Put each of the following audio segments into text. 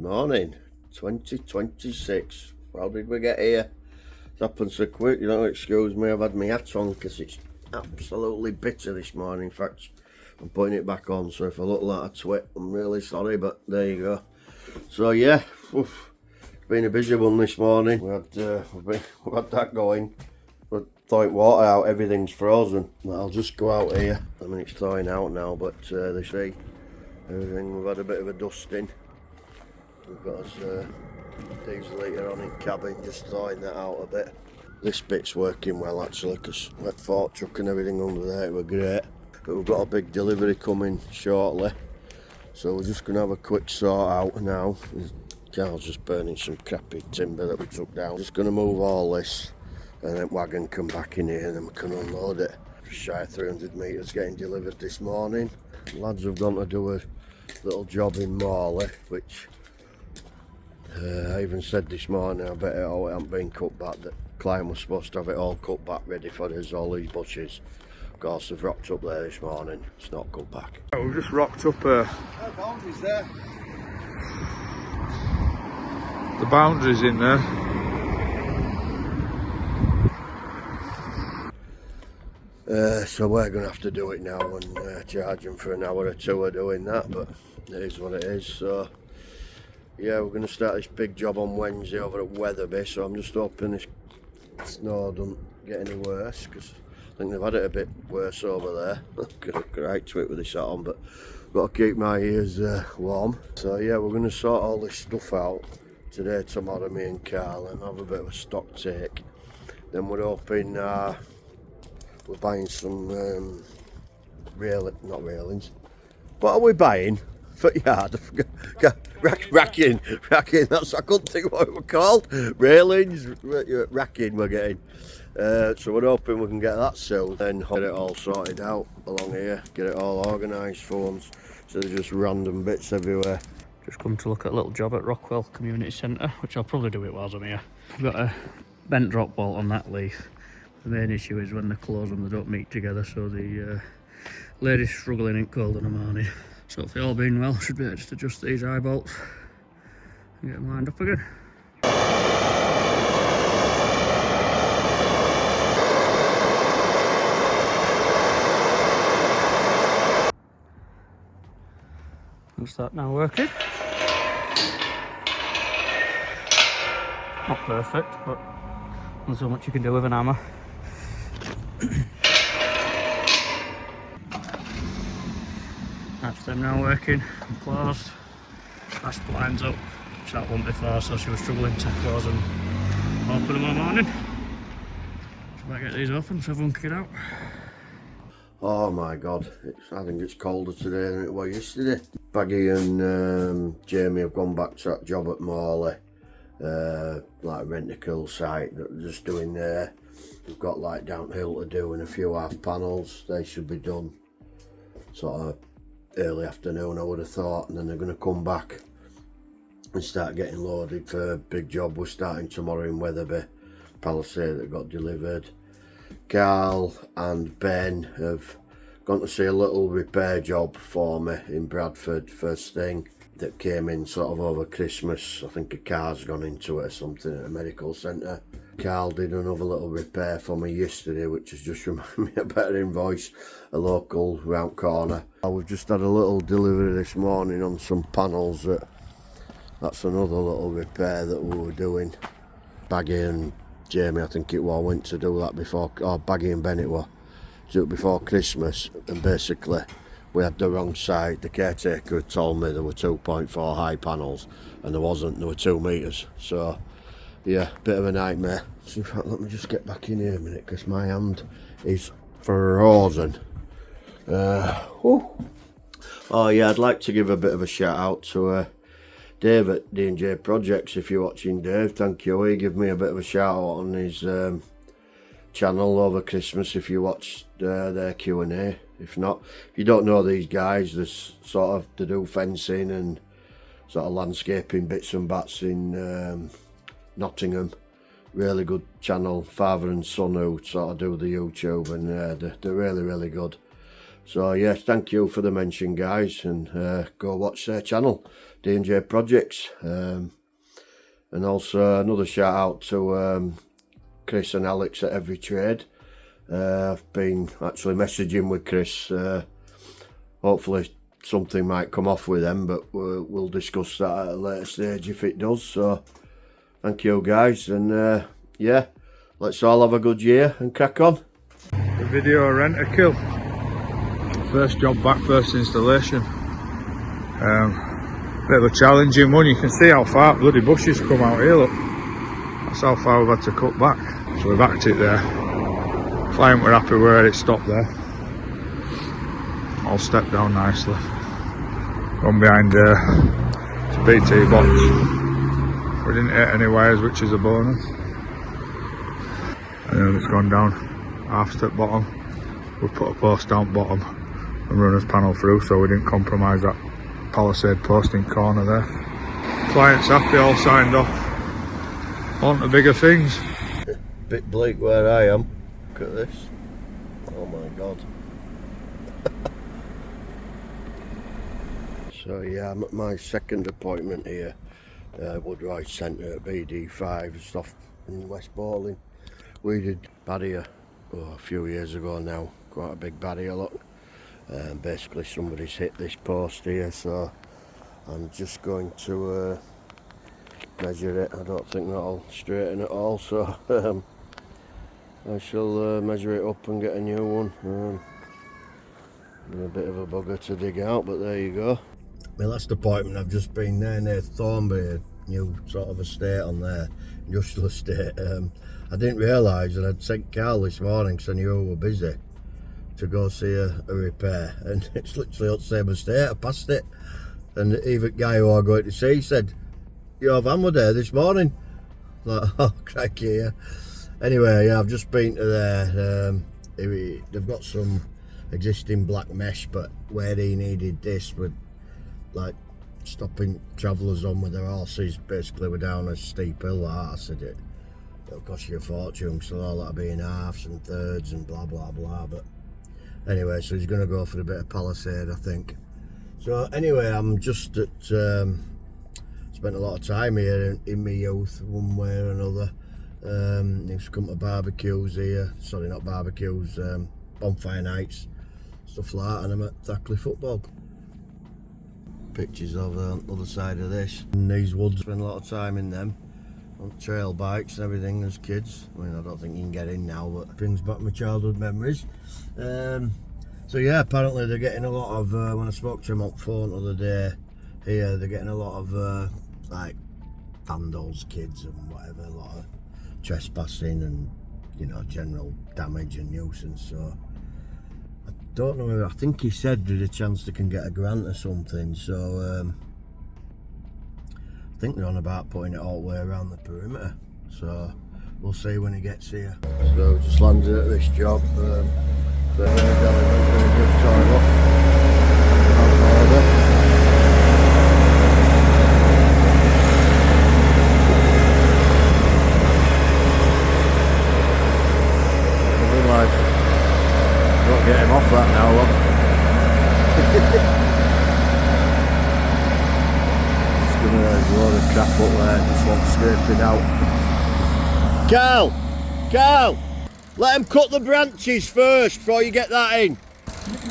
Morning, 2026. How did we get here? It's happened so quick, you know, excuse me, I've had my hat on because it's absolutely bitter this morning. In fact, I'm putting it back on, so if I look like a twit, I'm really sorry, but there you go. So yeah, it's been a busy one this morning. We've had that going. But throwing water out, everything's frozen. I'll just go out here. I mean, it's thawing out now, but they see everything. We've had a bit of a dusting. We've got us diesel heater on in cabin, just thawing that out a bit. This bit's working well actually, because we had fork truck and everything under there, it were great. But we've got a big delivery coming shortly, so we're just going to have a quick sort out now. Carl's just burning some crappy timber that we took down. Just going to move all this, and then wagon come back in here and then we can unload it. Just shy of 300 metres getting delivered this morning. Lads have gone to do a little job in Morley, which I even said this morning, I bet it all hasn't been cut back. The client was supposed to have it all cut back ready for us, all these bushes. Of course, they've rocked up there this morning, it's not cut back. We've just rocked up the boundaries there. The boundaries in there. So we're going to have to do it now and charge them for an hour or two of doing that, but it is what it is. So yeah, we're going to start this big job on Wednesday over at Wetherby, so I'm just hoping this snow doesn't get any worse, because I think they've had it a bit worse over there. I've got a right to it with this hat on, but I've got to keep my ears warm. So yeah, we're going to sort all this stuff out today, tomorrow, me and Carl, and have a bit of a stock take. Then we're hoping we're buying some not railings. What are we buying? For yard, racking, that's, I couldn't think what it were called. Railings, racking we're getting. So we're hoping we can get that soon, then get it all sorted out along here, get it all organised for once, so there's just random bits everywhere. Just come to look at a little job at Rockwell Community Centre, which I'll probably do it whilst I'm here. I've got a bent drop bolt on that leaf. The main issue is when they close them, they don't meet together, so the lady's struggling in cold in the morning. So if they all being well, I should be able to just adjust these eye bolts and get them lined up again. Is that now working? Not perfect, but there's so much you can do with an hammer. That's them now working and closed. That's blinds up, which that wasn't before, so she was struggling to close and open them all morning. So I better get these open so everyone can get out. Oh my god, I think it's colder today than it was yesterday. Baggy and Jamie have gone back to that job at Morley, like a rent-a-cool site that they're just doing there. We've got like downhill to do and a few half panels. They should be done sort of early afternoon, I would have thought, and then they're going to come back and start getting loaded for a big job we're starting tomorrow in Wetherby, Palisade, that got delivered. Carl and Ben have gone to see a little repair job for me in Bradford, first thing, that came in sort of over Christmas. I think a car's gone into it or something at a medical centre. Carl did another little repair for me yesterday, which has just reminded me of a better invoice, a local round corner. We've just had a little delivery this morning on some panels. That's another little repair that we were doing. Baggy and Jamie, I think it was, went to do that before, or Baggy and Ben it was, do it before Christmas, and basically we had the wrong side. The caretaker had told me there were 2.4 high panels and there wasn't, there were 2 metres. So yeah, bit of a nightmare. So in fact, let me just get back in here a minute because my hand is frozen. Oh yeah, I'd like to give a bit of a shout out to Dave at D&J Projects. If you're watching, Dave, thank you. He gave me a bit of a shout out on his channel over Christmas if you watched their Q&A. If not, if you don't know these guys, there's sort of to do fencing and sort of landscaping bits and bats in Nottingham. Really good channel, father and son, who sort of do the YouTube, and they're really, really good. So yes, thank you for the mention, guys, and go watch their channel, D&J Projects. And also another shout out to Chris and Alex at Every Trade. I've been actually messaging with Chris. Hopefully something might come off with them, but we'll discuss that at a later stage if it does. So thank you, guys, and yeah, let's all have a good year and crack on. The video rent-a-kill. First job back, first installation. Bit of a challenging one. You can see how far bloody bushes come out here, look. That's how far we've had to cut back. So we've backed it there. Client were happy where it stopped there. All stepped down nicely. Gone behind it's a BT box. We didn't hit any wires, which is a bonus. And then it's gone down half step bottom. We put a post down bottom and runner's panel through, so we didn't compromise that palisade post in corner there. Client's happy, all signed off. On to bigger things. Bit bleak where I am. Look at this. Oh my god. So yeah, I'm at my second appointment here, Woodroyd Centre at BD5, just off in West Bowling. We did barrier a few years ago now, quite a big barrier, look. Basically somebody's hit this post here, so I'm just going to measure it. I don't think that'll straighten at all, so I shall measure it up and get a new one. A bit of a bugger to dig out, but there you go. My last appointment, I've just been there near Thornbury, a new sort of estate on there, industrial estate. I didn't realise that I'd sent Carl this morning because I knew we were busy to go see a repair, and it's literally at the same estate. I passed it, and even the guy who I'm going to see said, "Your van were there this morning." Like, oh crikey, yeah. Anyway, yeah, I've just been to there. They've got some existing black mesh, but where he needed this with like stopping travellers on with their horses, basically we're down a steep hill. I said it'll cost you a fortune, so all that'll be in halves and thirds and blah blah blah. But anyway, so he's going to go for a bit of palisade, I think. So anyway, I'm just at spent a lot of time here in my youth, one way or another. Used to come to barbecues here, sorry, not barbecues, bonfire nights, stuff like that, and I'm at Thackley Football. Pictures of the other side of this. In these woods, spent a lot of time in them, on trail bikes and everything as kids. I mean, I don't think you can get in now, but it brings back my childhood memories. So yeah, apparently they're getting a lot of, when I spoke to him on phone the other day, here, they're getting a lot of like vandals, kids and whatever, a lot of trespassing and, you know, general damage and nuisance. So I don't know, I think he said there's a chance they can get a grant or something, so I think they're on about putting it all the way around the perimeter, so we'll see when he gets here. So just landed at this job, the Airedale went to a good toilet. Don't get him off that now, look. Just gonna there's a load of crap up there, just want scraping out. Carl! Let him cut the branches first before you get that in.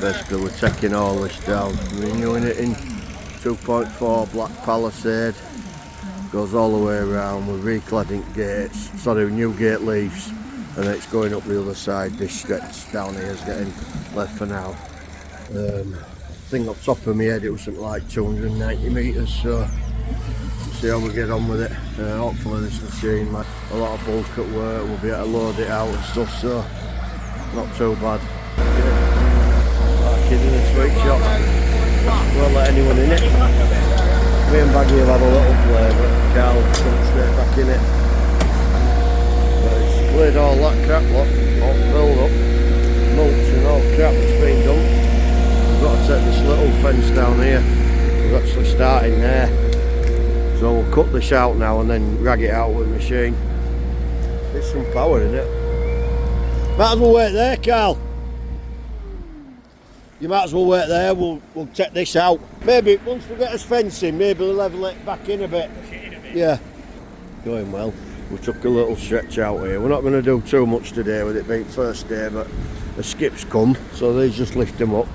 Basically we're taking all this down, renewing it in 2.4 black palisade. Goes all the way around with recladding gates, sorry, new gate leaves. And then it's going up the other side. This stretch down here is getting left for now. I think up top of my head it was something like 290 metres, so we'll see how we get on with it. Hopefully this machine, like a lot of bulk at work, we'll be able to load it out and stuff, so not too bad. Like a kid in a sweet shop, won't let anyone in it. Me and Baggy have had a little play, but Carl comes straight back in it. Cleared all that crap, look, all filled up, mulch and all crap that's been dumped. We've got to take this little fence down here, we're actually starting there. So we'll cut this out now and then rag it out with a machine. There's some power in it. Might as well wait there, Carl. You might as well wait there, we'll take this out. Maybe once we get us fencing, maybe we'll level it back in a bit. Yeah. Going well. We took a little stretch out here. We're not going to do too much today with it being first day, but the skip's come, so these just lift them up,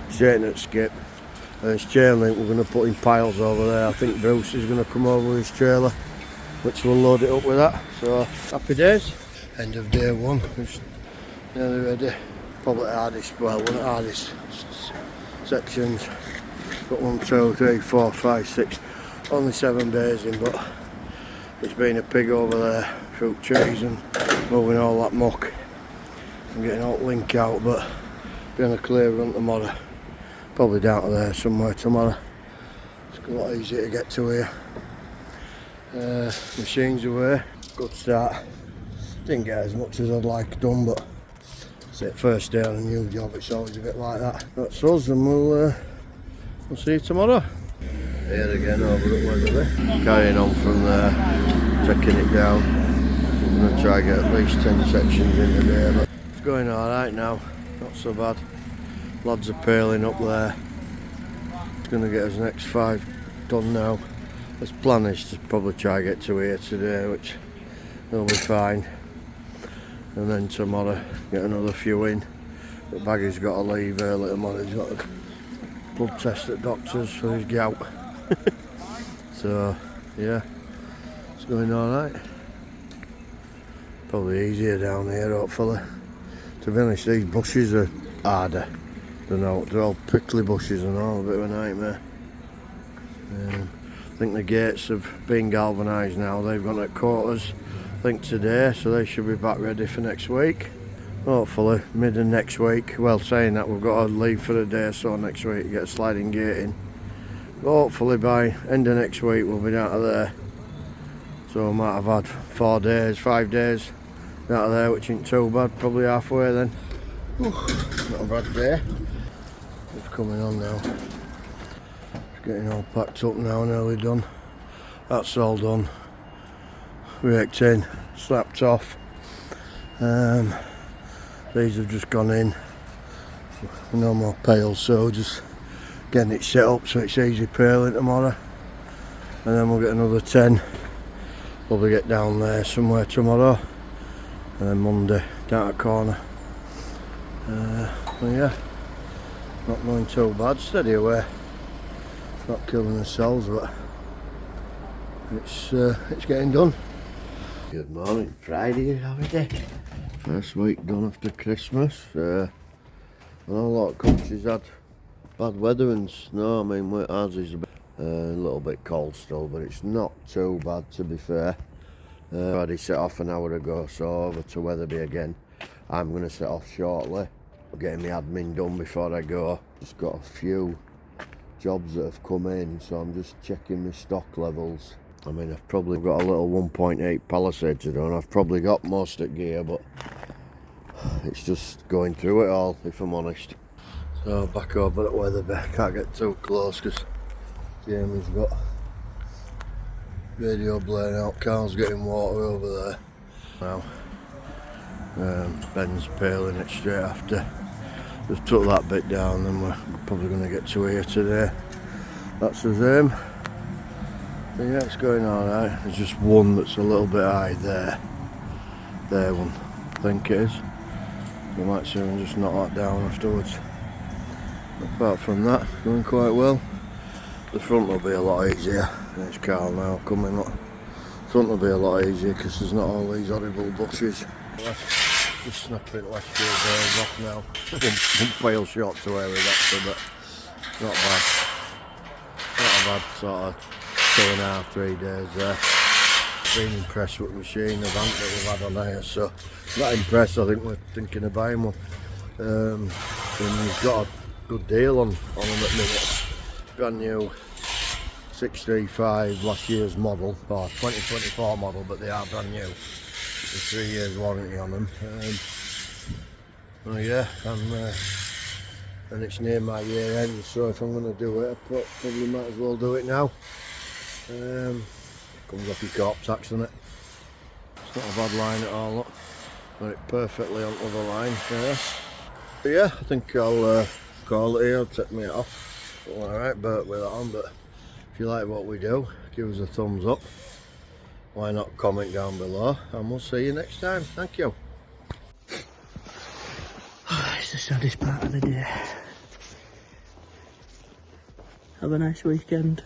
straighten at skip. And his chain link we're going to put in piles over there. I think Bruce is going to come over with his trailer, which we'll load it up with that. So happy days. End of day one. It's nearly ready. Probably the hardest, well, one of the hardest sections. Got 1, 2, 3, 4, 5, 6. Only 7 bays in, but it's been a pig over there, fruit trees and moving all that muck and getting all the link out, but being a clear run tomorrow. Probably down to there somewhere tomorrow. It's a lot easier to get to here. Machines away, good start. Didn't get as much as I'd like done, but it's it, first day on a new job, it's always a bit like that. That's us, and we'll see you tomorrow. Here again over at Weatherby. Carrying on from there, taking it down. I'm going to try and get at least 10 sections in today, but it's going alright now, not so bad. Lads are paling up there. It's going to get us next 5 done now. His plan is to probably try and get to here today, which will be fine. And then tomorrow get another few in. But Baggy's got to leave early tomorrow. He's got a blood test at doctor's for his gout. So yeah, it's going alright. Probably easier down here hopefully. To be honest, these bushes are harder. They're all prickly bushes and all, a bit of a nightmare. I think the gates have been galvanised now. They've gone at quarters, I think today, so they should be back ready for next week. Hopefully mid of next week. Well, saying that, we've got to leave for a day or so next week to get a sliding gate in. But hopefully by end of next week we'll be down to there. So we might have had 4 days, 5 days down to there, which ain't too bad. Probably halfway then. Not a bad day. It's coming on now. It's getting all packed up now, nearly done. That's all done. Raked in, slapped off. These have just gone in. No more pails, so just getting it set up so it's easy paling tomorrow. And then we'll get another 10. Probably get down there somewhere tomorrow. And then Monday down at corner. Well, yeah, not going too bad, steady away. Not killing ourselves, but it's getting done. Good morning, Friday, holiday. First week done after Christmas. I know a lot of countries had bad weather and snow. I mean, ours is a little bit cold still, but it's not too bad to be fair. I already set off an hour ago, so over to Weatherby again. I'm going to set off shortly. I'm getting my admin done before I go. Just got a few jobs that have come in, so I'm just checking my stock levels. I mean, I've probably got a little 1.8 Palisade to do, and I've probably got most of gear, but it's just going through it all, if I'm honest. So back over at Weatherby, can't get too close because Jamie's got radio blaring out, Carl's getting water over there. Now, Ben's paling it straight after. Just took that bit down, then we're probably going to get to here today. That's his aim. But yeah, it's going alright. There's just one that's a little bit high there. There one, I think it is. We might soon just knock that down afterwards. Apart from that, going quite well. The front will be a lot easier. There's Carl now coming up. Front will be a lot easier because there's not all these horrible bushes. Just snapping last year's bales off now. One fail short to where we're actually, but not bad. Not a bad sort of 2.5, 3 days there. Been impressed with the machine, the bank that we've had on here, so not impressed. I think we're thinking of buying one. And we've got a good deal on them at the minute. Brand new 635 last year's model, or 2024 model, but they are brand new. There's 3 years warranty on them. Well, yeah, and it's near my year end, so if I'm going to do it, I probably might as well do it now. Comes off your corp tax, doesn't it? It's not a bad line at all, look. Got it perfectly onto the line there. But yeah, I think I'll call it here, I'll take me off. Alright, Bert with that on, but if you like what we do, give us a thumbs up. Why not comment down below, and we'll see you next time. Thank you. It's the saddest part of the day. Have a nice weekend.